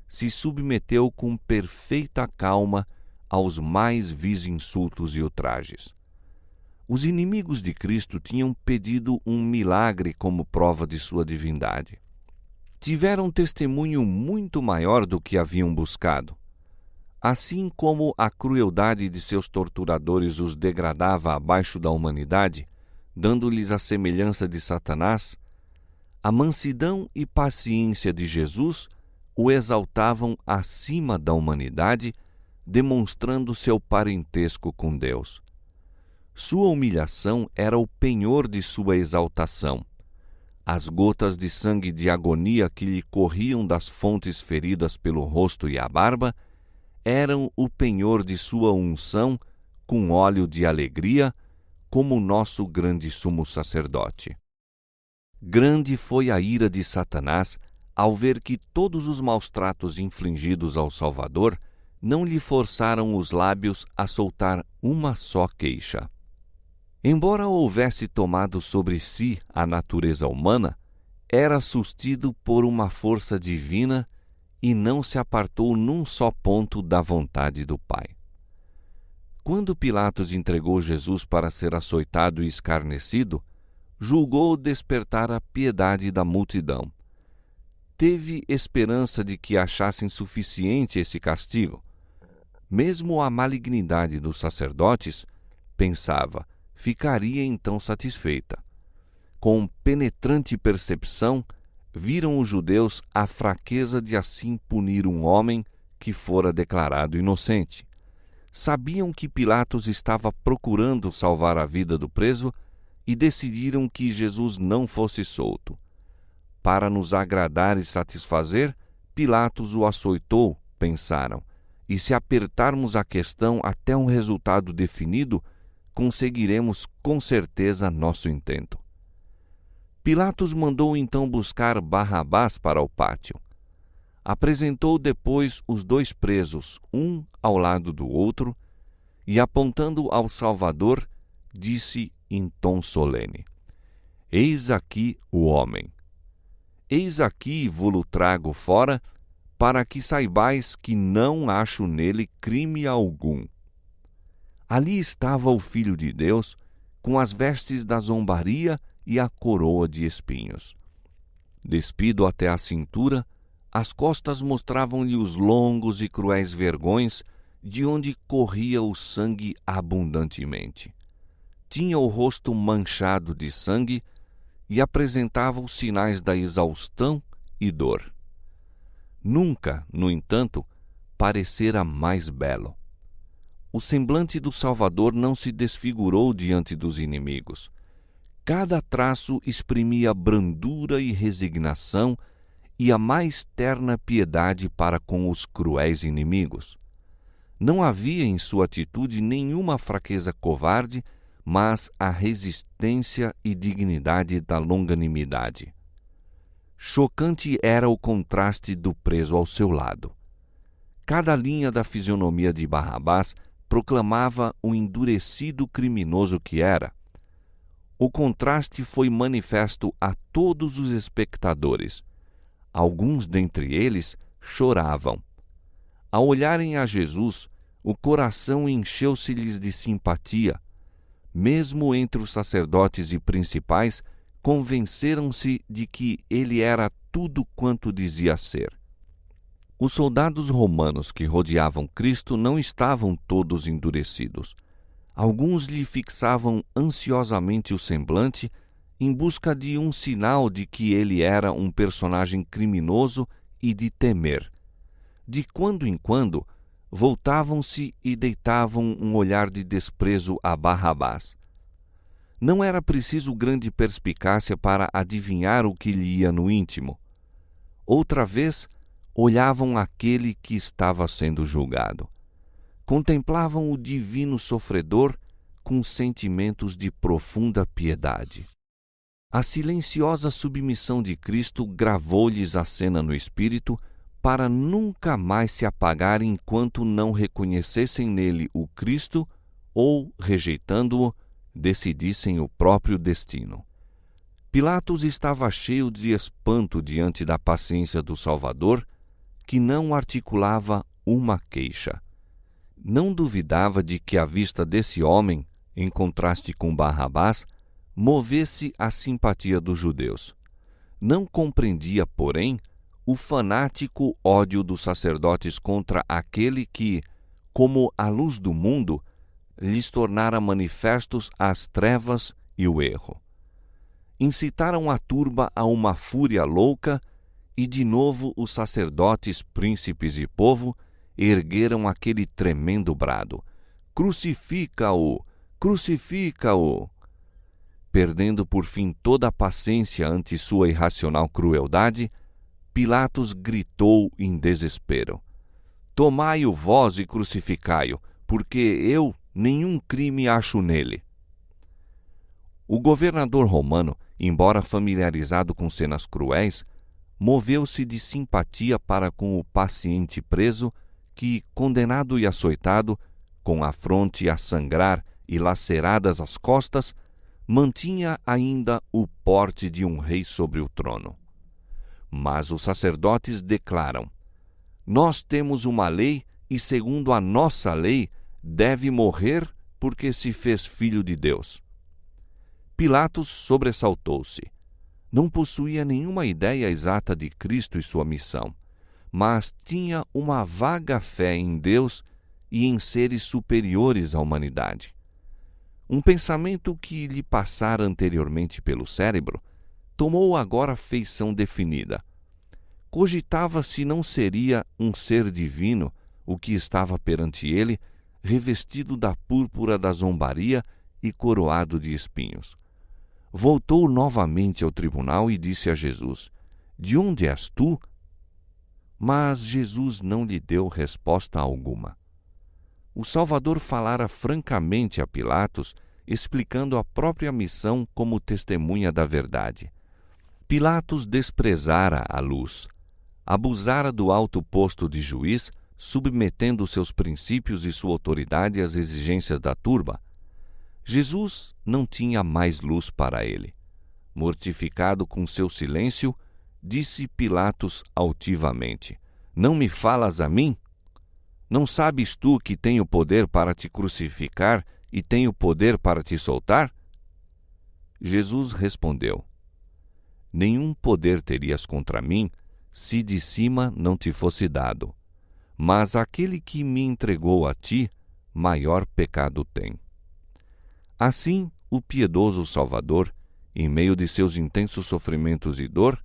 se submeteu com perfeita calma aos mais vis insultos e ultrajes. Os inimigos de Cristo tinham pedido um milagre como prova de sua divindade. Tiveram testemunho muito maior do que haviam buscado. Assim como a crueldade de seus torturadores os degradava abaixo da humanidade, dando-lhes a semelhança de Satanás, a mansidão e paciência de Jesus o exaltavam acima da humanidade, demonstrando seu parentesco com Deus. Sua humilhação era o penhor de sua exaltação. As gotas de sangue de agonia que lhe corriam das fontes feridas pelo rosto e a barba eram o penhor de sua unção com óleo de alegria, como o nosso grande sumo sacerdote. Grande foi a ira de Satanás ao ver que todos os maus tratos infligidos ao Salvador não lhe forçaram os lábios a soltar uma só queixa. Embora houvesse tomado sobre si a natureza humana, era sustido por uma força divina e não se apartou num só ponto da vontade do Pai. Quando Pilatos entregou Jesus para ser açoitado e escarnecido, julgou despertar a piedade da multidão. Teve esperança de que achassem suficiente esse castigo. Mesmo a malignidade dos sacerdotes, pensava, ficaria então satisfeita. Com penetrante percepção, viram os judeus a fraqueza de assim punir um homem que fora declarado inocente. sabiam que Pilatos estava procurando salvar a vida do preso e decidiram que Jesus não fosse solto. Para nos agradar e satisfazer, Pilatos o açoitou, pensaram, e se apertarmos a questão até um resultado definido, conseguiremos com certeza nosso intento. Pilatos mandou então buscar Barrabás para o pátio. Apresentou depois os dois presos, um ao lado do outro, e apontando ao Salvador, disse em tom solene: Eis aqui o homem. Eis aqui vo-lo trago fora, para que saibais que não acho nele crime algum. Ali estava o Filho de Deus, com as vestes da zombaria e a coroa de espinhos. Despido até a cintura, as costas mostravam-lhe os longos e cruéis vergões, de onde corria o sangue abundantemente. Tinha o rosto manchado de sangue e apresentava os sinais da exaustão e dor. Nunca, no entanto, parecera mais belo. O semblante do Salvador não se desfigurou diante dos inimigos. Cada traço exprimia brandura e resignação e a mais terna piedade para com os cruéis inimigos. Não havia em sua atitude nenhuma fraqueza covarde, mas a resistência e dignidade da longanimidade. Chocante era o contraste do preso ao seu lado. Cada linha da fisionomia de Barrabás proclamava o endurecido criminoso que era. O contraste foi manifesto a todos os espectadores. Alguns dentre eles choravam. Ao olharem a Jesus, o coração encheu-se-lhes de simpatia. Mesmo entre os sacerdotes e principais, convenceram-se de que ele era tudo quanto dizia ser. Os soldados romanos que rodeavam Cristo não estavam todos endurecidos. Alguns lhe fixavam ansiosamente o semblante em busca de um sinal de que ele era um personagem criminoso e de temer. De quando em quando, voltavam-se e deitavam um olhar de desprezo a Barrabás. Não era preciso grande perspicácia para adivinhar o que lhe ia no íntimo. Outra vez, olhavam aquele que estava sendo julgado. Contemplavam o divino sofredor com sentimentos de profunda piedade. A silenciosa submissão de Cristo gravou-lhes a cena no espírito para nunca mais se apagar enquanto não reconhecessem nele o Cristo ou, rejeitando-o, decidissem o próprio destino. Pilatos estava cheio de espanto diante da paciência do Salvador, que não articulava uma queixa. Não duvidava de que a vista desse homem, em contraste com Barrabás, movesse a simpatia dos judeus. Não compreendia, porém, o fanático ódio dos sacerdotes contra aquele que, como a luz do mundo, lhes tornara manifestos as trevas e o erro. Incitaram a turba a uma fúria louca e, de novo, os sacerdotes, príncipes e povo ergueram aquele tremendo brado: Crucifica-o! Crucifica-o! Perdendo por fim toda a paciência ante sua irracional crueldade, Pilatos gritou em desespero: Tomai-o vós e crucificai-o, porque eu nenhum crime acho nele. O governador romano, embora familiarizado com cenas cruéis, moveu-se de simpatia para com o paciente preso que, condenado e açoitado, com a fronte a sangrar e laceradas as costas, mantinha ainda o porte de um rei sobre o trono. Mas os sacerdotes declaram: Nós temos uma lei e, segundo a nossa lei, deve morrer porque se fez filho de Deus. Pilatos sobressaltou-se. Não possuía nenhuma ideia exata de Cristo e sua missão, mas tinha uma vaga fé em Deus e em seres superiores à humanidade. Um pensamento que lhe passara anteriormente pelo cérebro tomou agora feição definida. Cogitava se não seria um ser divino o que estava perante ele, revestido da púrpura da zombaria e coroado de espinhos. Voltou novamente ao tribunal e disse a Jesus: De onde és tu? Mas Jesus não lhe deu resposta alguma. O Salvador falara francamente a Pilatos, explicando a própria missão como testemunha da verdade. Pilatos desprezara a luz, abusara do alto posto de juiz, submetendo seus princípios e sua autoridade às exigências da turba. Jesus não tinha mais luz para ele. Mortificado com seu silêncio, disse Pilatos altivamente: Não me falas a mim? Não sabes tu que tenho poder para te crucificar e tenho poder para te soltar? Jesus respondeu: Nenhum poder terias contra mim, se de cima não te fosse dado. Mas aquele que me entregou a ti, maior pecado tem. Assim, o piedoso Salvador, em meio de seus intensos sofrimentos e dor,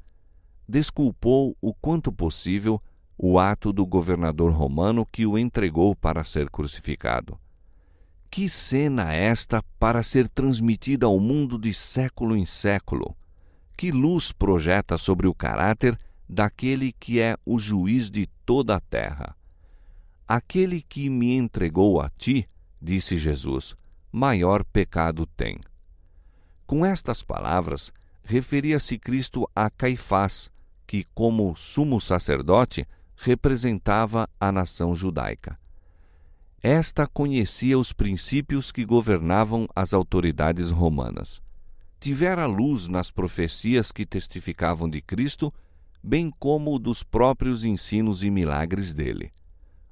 desculpou o quanto possível o ato do governador romano que o entregou para ser crucificado. Que cena esta para ser transmitida ao mundo de século em século! Que luz projeta sobre o caráter daquele que é o juiz de toda a terra! Aquele que me entregou a ti, disse Jesus, maior pecado tem. Com estas palavras, referia-se Cristo a Caifás, que, como sumo sacerdote, representava a nação judaica. Esta conhecia os princípios que governavam as autoridades romanas. Tivera luz nas profecias que testificavam de Cristo, bem como dos próprios ensinos e milagres dele.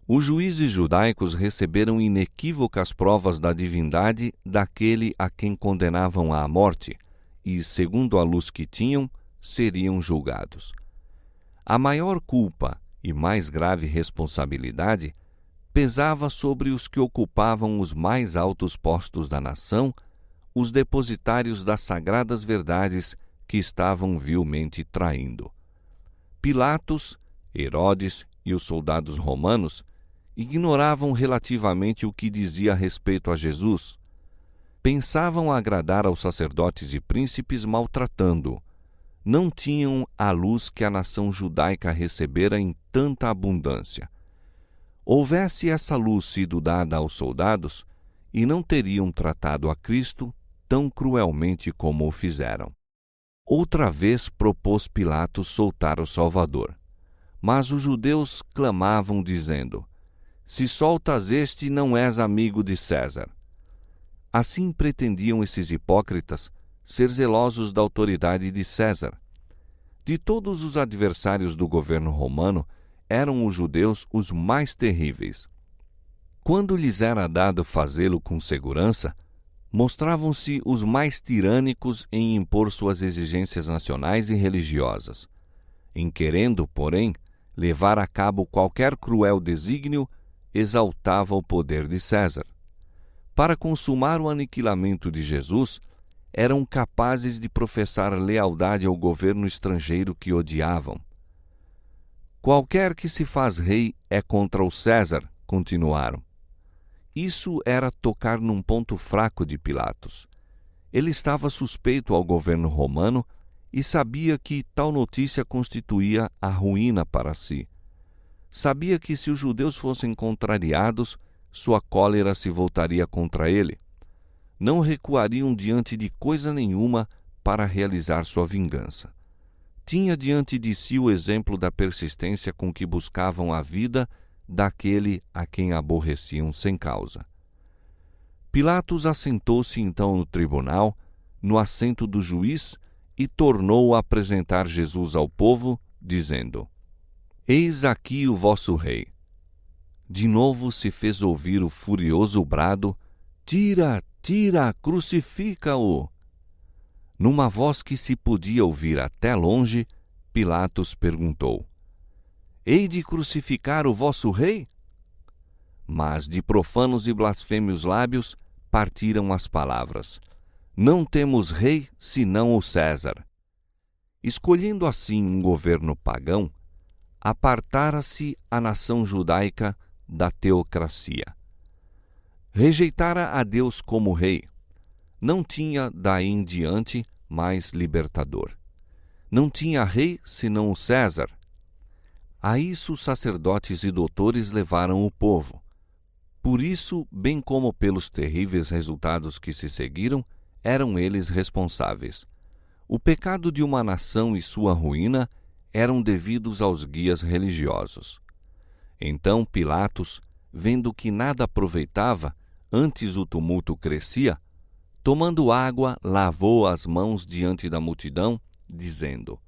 Os juízes judaicos receberam inequívocas provas da divindade daquele a quem condenavam à morte, e, segundo a luz que tinham, seriam julgados. A maior culpa e mais grave responsabilidade pesava sobre os que ocupavam os mais altos postos da nação, os depositários das sagradas verdades que estavam vilmente traindo. Pilatos, Herodes e os soldados romanos ignoravam relativamente o que dizia a respeito a Jesus. Pensavam agradar aos sacerdotes e príncipes maltratando-o. Não tinham a luz que a nação judaica recebera em tanta abundância. Houvesse essa luz sido dada aos soldados, e não teriam tratado a Cristo tão cruelmente como o fizeram. Outra vez propôs Pilatos soltar o Salvador. Mas os judeus clamavam, dizendo: Se soltas este, não és amigo de César. Assim pretendiam esses hipócritas ser zelosos da autoridade de César. De todos os adversários do governo romano, eram os judeus os mais terríveis. Quando lhes era dado fazê-lo com segurança, mostravam-se os mais tirânicos em impor suas exigências nacionais e religiosas. Em querendo, porém, levar a cabo qualquer cruel desígnio, exaltava o poder de César. Para consumar o aniquilamento de Jesus, eram capazes de professar lealdade ao governo estrangeiro que odiavam. Qualquer que se faz rei é contra o César, continuaram. Isso era tocar num ponto fraco de Pilatos. Ele estava suspeito ao governo romano e sabia que tal notícia constituía a ruína para si. Sabia que se os judeus fossem contrariados, sua cólera se voltaria contra ele. Não recuariam diante de coisa nenhuma para realizar sua vingança. Tinha diante de si o exemplo da persistência com que buscavam a vida daquele a quem aborreciam sem causa. Pilatos assentou-se então no tribunal, no assento do juiz, e tornou a apresentar Jesus ao povo, dizendo: Eis aqui o vosso rei. De novo se fez ouvir o furioso brado: Tira, tira, crucifica-o! Numa voz que se podia ouvir até longe, Pilatos perguntou: Hei de crucificar o vosso rei? Mas de profanos e blasfêmios lábios partiram as palavras: Não temos rei senão o César. Escolhendo assim um governo pagão, apartara-se a nação judaica da teocracia. Rejeitara a Deus como rei. Não tinha daí em diante mais libertador. Não tinha rei senão o César. A isso os sacerdotes e doutores levaram o povo. Por isso, bem como pelos terríveis resultados que se seguiram, eram eles responsáveis. O pecado de uma nação e sua ruína eram devidos aos guias religiosos. Então Pilatos, vendo que nada aproveitava, antes o tumulto crescia, tomando água, lavou as mãos diante da multidão, dizendo: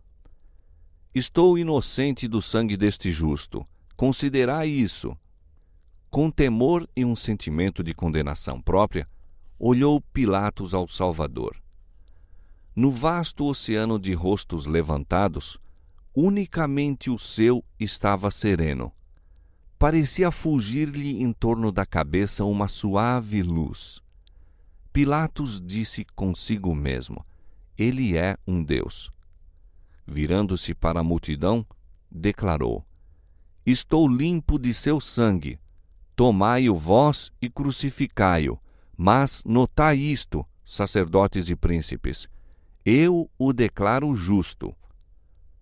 Estou inocente do sangue deste justo. Considerai isso. Com temor e um sentimento de condenação própria, olhou Pilatos ao Salvador. No vasto oceano de rostos levantados, unicamente o seu estava sereno. Parecia fugir-lhe em torno da cabeça uma suave luz. Pilatos disse consigo mesmo: Ele é um Deus. Virando-se para a multidão, declarou: Estou limpo de seu sangue. Tomai-o vós e crucificai-o. Mas notai isto, sacerdotes e príncipes: eu o declaro justo.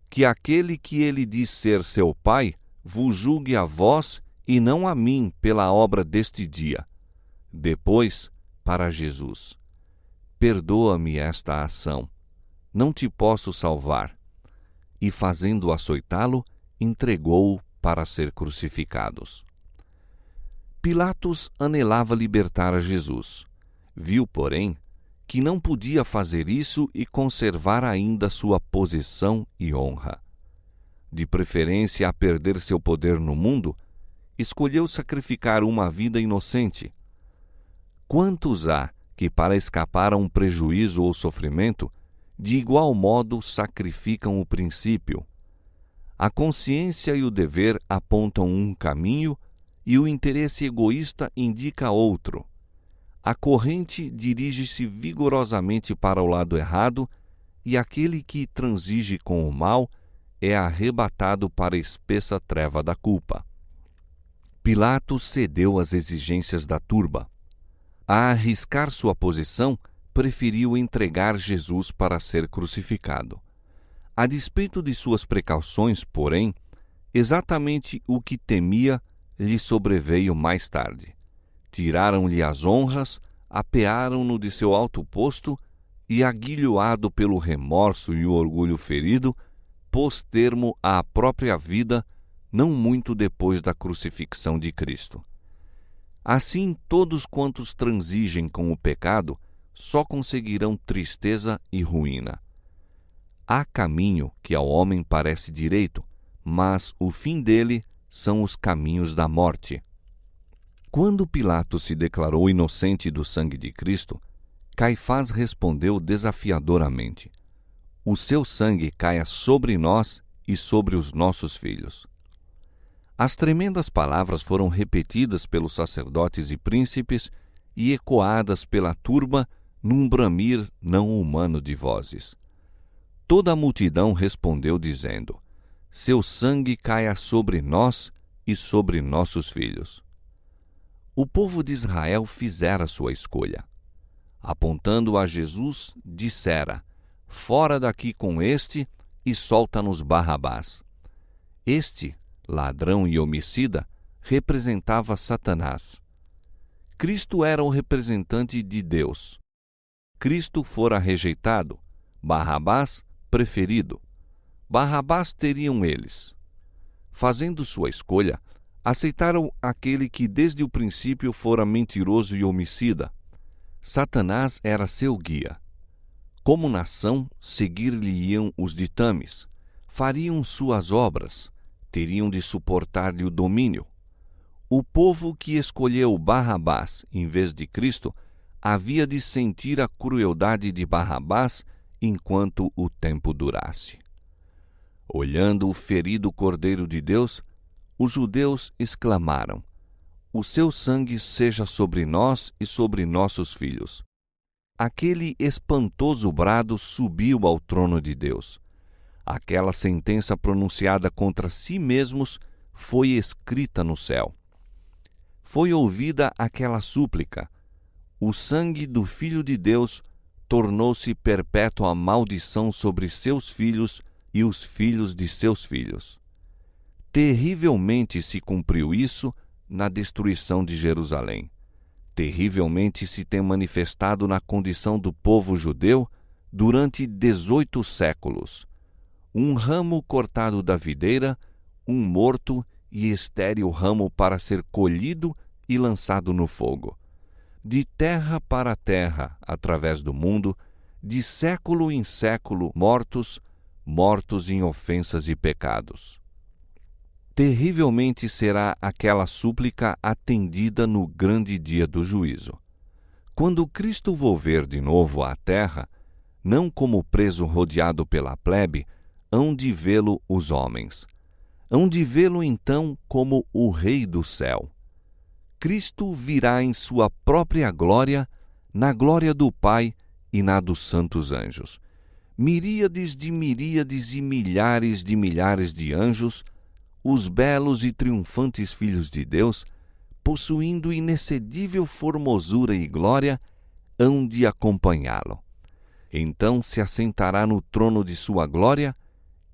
Que aquele que ele diz ser seu Pai vos julgue a vós e não a mim pela obra deste dia. Depois, para Jesus: perdoa-me esta ação. Não te posso salvar. E fazendo açoitá-lo, entregou-o para ser crucificados. Pilatos anelava libertar a Jesus. Viu, porém, que não podia fazer isso e conservar ainda sua posição e honra. De preferência a perder seu poder no mundo, escolheu sacrificar uma vida inocente. Quantos há que, para escapar a um prejuízo ou sofrimento, de igual modo sacrificam o princípio? A consciência e o dever apontam um caminho e o interesse egoísta indica outro. A corrente dirige-se vigorosamente para o lado errado e aquele que transige com o mal é arrebatado para a espessa treva da culpa. Pilatos cedeu às exigências da turba. A arriscar sua posição, preferiu entregar Jesus para ser crucificado. A despeito de suas precauções, porém, exatamente o que temia lhe sobreveio mais tarde. Tiraram-lhe as honras, apearam-no de seu alto posto e, aguilhoado pelo remorso e o orgulho ferido, pôs termo à própria vida, não muito depois da crucifixão de Cristo. Assim, todos quantos transigem com o pecado só conseguirão tristeza e ruína. Há caminho que ao homem parece direito, mas o fim dele são os caminhos da morte. Quando Pilatos se declarou inocente do sangue de Cristo, Caifás respondeu desafiadoramente: o seu sangue caia sobre nós e sobre os nossos filhos. As tremendas palavras foram repetidas pelos sacerdotes e príncipes e ecoadas pela turba num bramir não humano de vozes. Toda a multidão respondeu dizendo: seu sangue caia sobre nós e sobre nossos filhos. O povo de Israel fizera sua escolha. Apontando a Jesus, dissera: fora daqui com este e solta-nos Barrabás. Este, ladrão e homicida, representava Satanás. Cristo era o representante de Deus. Cristo fora rejeitado, Barrabás preferido. Barrabás teriam eles. Fazendo sua escolha, aceitaram aquele que desde o princípio fora mentiroso e homicida. Satanás era seu guia. Como nação, seguir-lhe-iam os ditames, fariam suas obras, teriam de suportar-lhe o domínio. O povo que escolheu Barrabás em vez de Cristo havia de sentir a crueldade de Barrabás enquanto o tempo durasse. Olhando o ferido Cordeiro de Deus, os judeus exclamaram: o seu sangue seja sobre nós e sobre nossos filhos. Aquele espantoso brado subiu ao trono de Deus. Aquela sentença pronunciada contra si mesmos foi escrita no céu. foi ouvida aquela súplica. O sangue do Filho de Deus tornou-se perpétua maldição sobre seus filhos e os filhos de seus filhos. Terrivelmente se cumpriu isso na destruição de Jerusalém. Terrivelmente se tem manifestado na condição do povo judeu durante 18 séculos. Um ramo cortado da videira, um morto e estéril ramo para ser colhido e lançado no fogo. De terra para terra, através do mundo, de século em século, mortos em ofensas e pecados. Terrivelmente será aquela súplica atendida no grande dia do juízo. Quando Cristo volver de novo à terra, não como preso rodeado pela plebe, hão de vê-lo os homens. Hão de vê-lo então como o Rei do céu. Cristo virá em sua própria glória, na glória do Pai e na dos santos anjos. Miríades e milhares de anjos, os belos e triunfantes filhos de Deus, possuindo inexcedível formosura e glória, hão de acompanhá-lo. Então se assentará no trono de sua glória,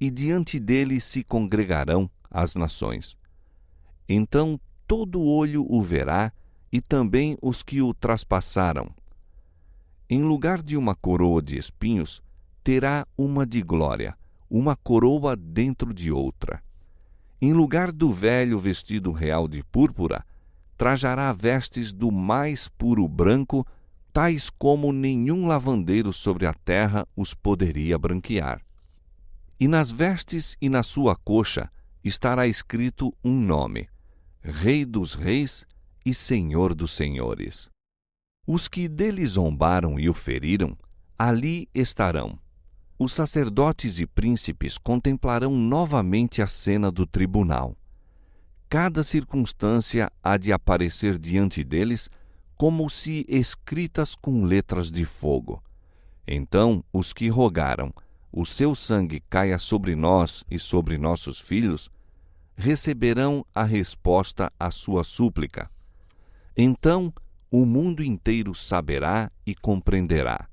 e diante dele se congregarão as nações. Então todo olho o verá, e também os que o traspassaram. Em lugar de uma coroa de espinhos, terá uma de glória, uma coroa dentro de outra. Em lugar do velho vestido real de púrpura, trajará vestes do mais puro branco, tais como nenhum lavandeiro sobre a terra os poderia branquear. E nas vestes e na sua coxa estará escrito um nome: Rei dos Reis e Senhor dos Senhores. Os que dele zombaram e o feriram, ali estarão. Os sacerdotes e príncipes contemplarão novamente a cena do tribunal. Cada circunstância há de aparecer diante deles como se escritas com letras de fogo. Então os que rogaram, o seu sangue caia sobre nós e sobre nossos filhos, receberão a resposta à sua súplica. Então o mundo inteiro saberá e compreenderá.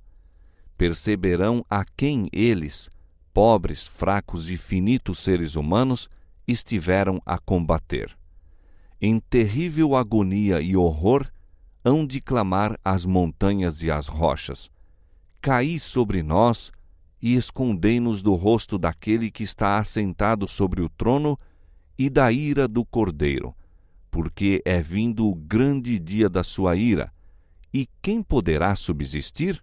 Perceberão a quem eles, pobres, fracos e finitos seres humanos, estiveram a combater. Em terrível agonia e horror, hão de clamar as montanhas e as rochas: caí sobre nós e escondei-nos do rosto daquele que está assentado sobre o trono e da ira do Cordeiro, porque é vindo o grande dia da sua ira, e quem poderá subsistir?